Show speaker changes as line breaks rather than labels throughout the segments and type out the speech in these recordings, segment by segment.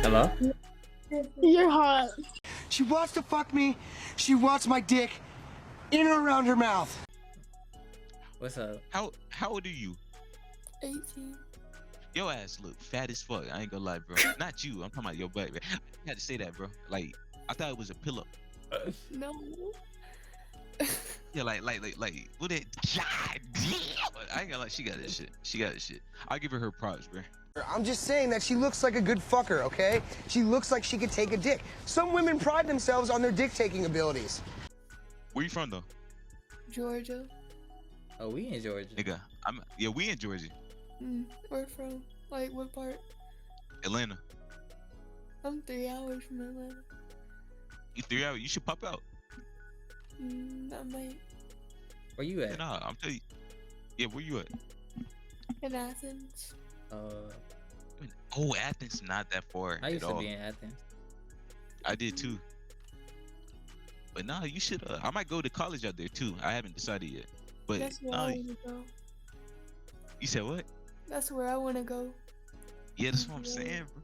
Hello?
You're hot.
She wants to fuck me. She wants my dick in and around her mouth.
What's up?
How old are you?
18.
Your ass look fat as fuck. I ain't gonna lie, bro. Not you. I'm talking about your butt. Man. I had to say that, bro. Like, I thought it was a pillow.
No.
Yeah, like, what it? God damn. I ain't gonna lie. She got this shit. She got this shit. I'll give her her props, bro.
I'm just saying that she looks like a good fucker, okay? She looks like she could take a dick. Some women pride themselves on their dick-taking abilities.
Where you from, though?
Georgia.
Oh, we in Georgia.
Nigga, we in Georgia.
Where from? Like, what part?
Atlanta.
I'm 3 hours from Atlanta.
You 3 hours. You should pop out.
I might.
Where you at?
Nah, I'm telling you. Yeah, where you at?
In Athens.
Oh, Athens not that far.
I used
at
to
all.
be in Athens.
I did too. But nah, you should. I might go to college out there too. I haven't decided yet. But
That's where
nah,
I want to go.
you said what?
That's where I want to go.
Yeah, that's what I'm saying, bro.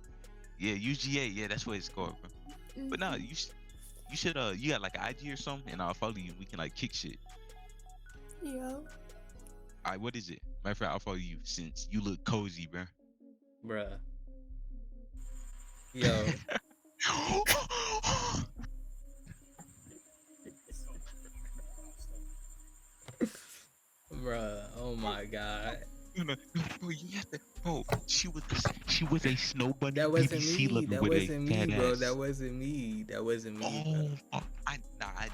Yeah, UGA. Yeah, that's what it's called, bro. But nah, you should. You got like an IG or something, and I'll follow you. We can like kick shit.
Yo.
Alright, what is it? Matter of fact, I'll follow you since you look cozy, bro.
Bruh. Yo. Bruh, oh my god.
Bro, you have to, bro. She was a snow bunny.
That wasn't
BBC
me.
lover
That
with
wasn't
a
me,
fat
bro.
ass.
That wasn't me. That wasn't me.
Oh, I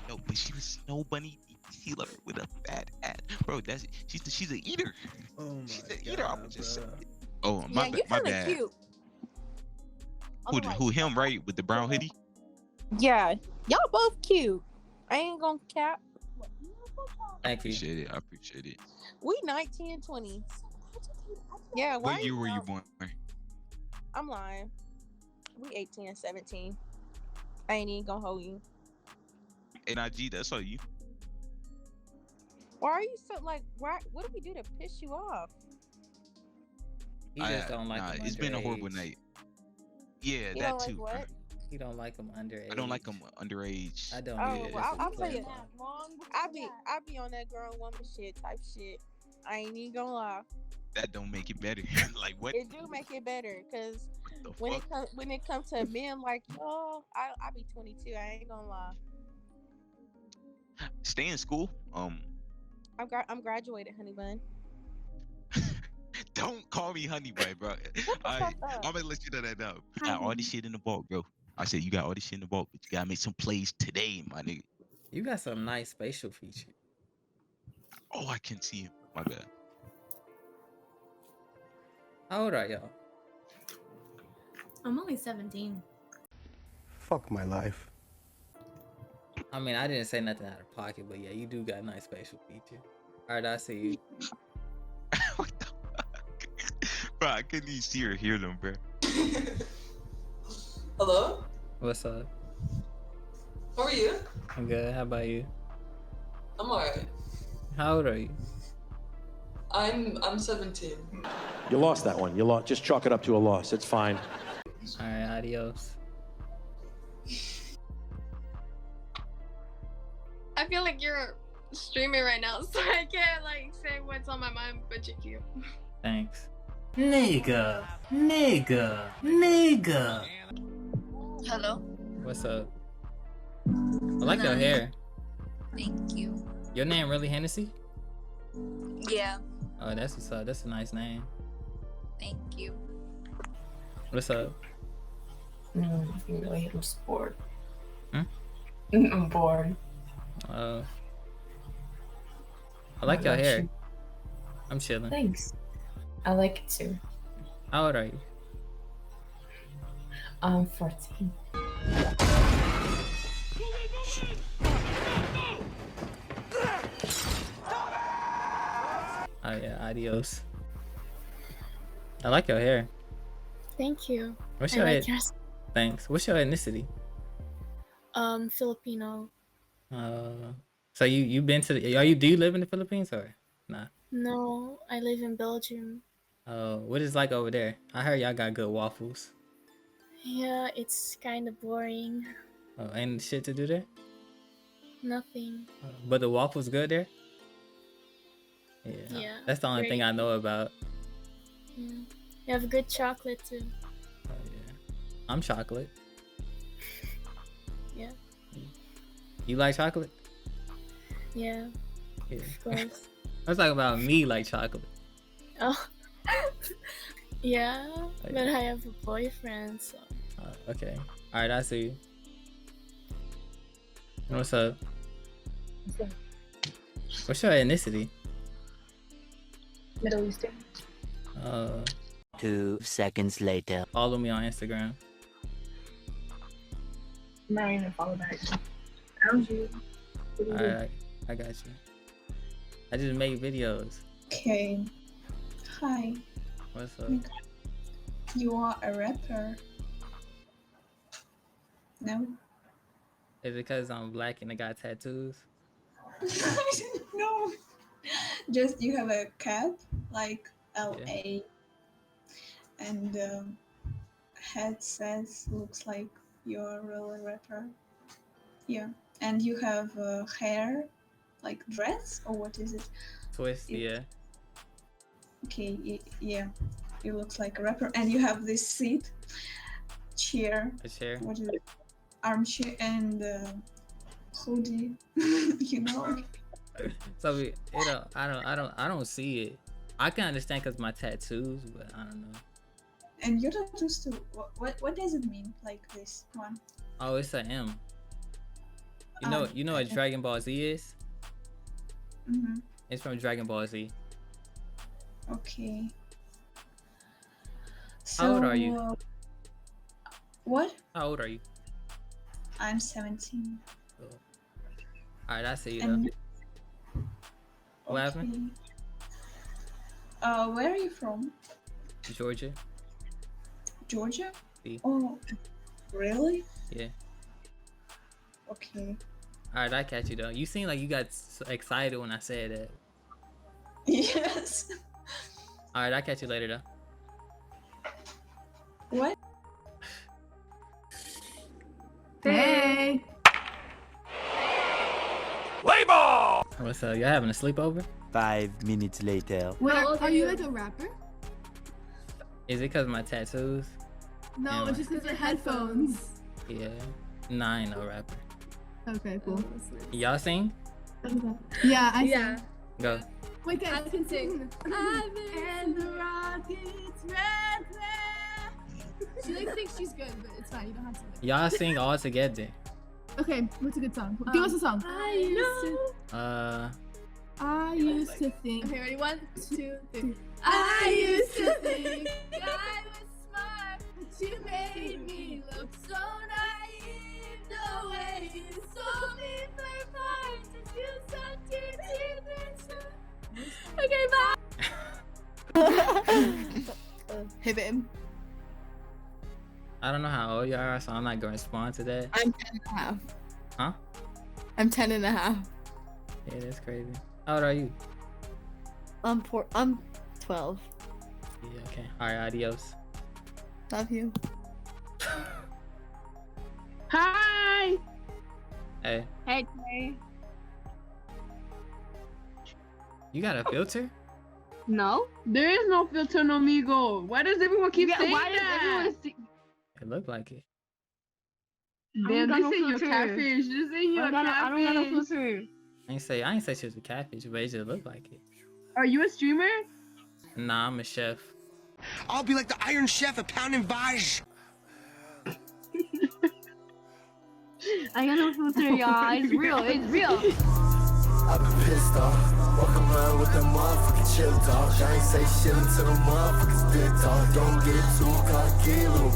know, but she was snow bunny BBC lover with a fat ass, bro. She's an eater.
Oh my
She's an
god.
eater. I was just
bruh.
saying. Oh my bad.
Cute.
Who him right with the brown hoodie?
Yeah, y'all both cute. I ain't gonna cap.
Thank you.
Appreciate it. I appreciate it.
We 19 and 20s. Yeah, why?
What year were you born?
I'm lying. We 18 and 17. I ain't even gonna hold you.
NIG, that's all you.
Why are you so like? Why? What did we do to piss you off?
He just don't like them
it's been a horrible
underage.
night. Yeah,
You
that
don't like
too.
what?
He don't like them underage.
I don't like them underage.
I don't.
Oh,
either.
well, I'll tell you.
Disrespectful.
I be on that grown woman shit type shit. I ain't even gonna lie.
That don't make it better. Like what?
It do make it better because
The
when it comes to men like y'all, I be 22. I ain't gonna lie.
Stay in school.
I'm graduated, honey bun.
Don't call me honey boy, bro. I'm gonna let you know that now. I got all this shit in the vault, bro. I said you got all this shit in the vault, but you gotta make some plays today, my nigga.
You got some nice facial features.
Oh, I can see him. My bad.
How old are y'all?
I'm only 17.
Fuck my life.
I mean, I didn't say nothing out of pocket, but yeah, you do got nice facial features. All right, I see you.
What the fuck? Bro, I couldn't even see or hear them, bro.
Hello?
What's up?
How are you?
I'm good. How about you?
I'm alright.
How old are you?
I'm 17.
You lost that one. You lost. Just chalk it up to a loss. It's fine.
All right, adios.
I feel like you're streaming right now, so I can't like say what's on my mind, but you're cute.
Thanks.
Nigga.
Hello?
What's up? I like your hair.
Thank you.
Your name really Hennessy?
Yeah,
Oh, that's what's up. That's a nice name.
thank you.
What's up?
Really, I'm just bored.
Hmm?
I'm bored.
I like your hair. I'm chilling.
Thanks. I like it too.
How old are you?
I'm 14.
Oh yeah, adios. I like your hair.
Thank you.
What's
I
your
like
eth-
yours.
Thanks. What's your ethnicity?
Filipino.
So you been to the? Do you live in the Philippines or Nah.
No, I live in Belgium.
Oh, what is it like over there? I heard y'all got good waffles.
Yeah, it's kind of boring.
Oh, ain't shit to do there?
Nothing.
But the waffles good there?
Yeah.
That's the only thing I know about.
Yeah. You have good chocolate too.
Oh yeah. I'm chocolate.
Yeah.
You like chocolate?
Yeah.
Yeah.
Of course.
I was talking about me like chocolate.
Oh. Yeah, but I have a boyfriend, so.
Okay. Alright, I see you. What's up? What's your ethnicity?
Middle Eastern.
2 seconds later.
Follow me on Instagram.
I'm not even follow back. How's you?
Alright, I got you. I just make videos.
Okay. Hi.
What's up?
You are a rapper. No?
Is it because I'm black and I got tattoos?
No. Just you have a cap, like LA. And head says looks like you're a real rapper. Yeah. And you have hair, like dreads, or what is it?
Twist, yeah.
Okay, yeah. You looks like a rapper, and you have this seat, chair.
A chair.
What is it? Armchair and hoodie. You know.
So I don't see it. I can understand because my tattoos, but I don't know.
And your tattoos too. What does it mean? Like this one?
Oh, it's an M. You know what Dragon Ball Z is?
Mm-hmm.
It's from Dragon Ball Z.
Okay. So,
How old are you?
What?
How old are you?
I'm 17.
Oh. Alright, I see you
And
though. What happened?
Where are you from?
Georgia.
Georgia?
See.
Oh, really?
Yeah.
Okay.
Alright, I catch you though. You seem like you got so excited when I said that.
Yes.
Alright, I catch you later though.
What?
Hey.
Label!
What's up? Y'all having a sleepover?
5 minutes later.
Wait, are you like a rapper?
Is it because of my tattoos?
No, it's just because of headphones.
Yeah. Nah, I ain't no rapper.
Okay, cool.
Y'all sing?
Yeah, I sing.
Go.
Wait, guys, I can sing. And the rockets red glare. She like thinks she's good, but it's fine. You don't have to.
Y'all sing all together.
Okay, what's a good song? Give us a song. I used to think. Okay, ready? 1, 2, 3. I used to think I was smart, but you made me look so naive. The way you sold me for parts, and you sucked your teeth into. Okay, bye. Hey, babe.
I don't know how old you are, so I'm not gonna respond to that.
I'm 10 and a half.
Huh?
I'm 10 and a half.
Yeah, that's crazy. How old are you?
I'm 12.
Yeah, okay. Alright, adios.
Love you.
Hi.
Hey.
Hey, Trey.
You got a filter?
No. There is no filter on Omegle. Why does everyone keep saying
why does
that?
everyone
It looked like it.
Damn, this ain't your catfish. This ain't your catfish. I don't got no filter.
I ain't say she was a catfish, but it just looked like it.
Are you a streamer?
Nah, I'm a chef.
I'll be like the Iron Chef at Pound and Vaj.
I got no filter, y'all. It's real. It's real.
I've been pissed off. Walk around with that motherfucking chill talk. I ain't say shit until the motherfuckers did talk. Don't get too cocky, little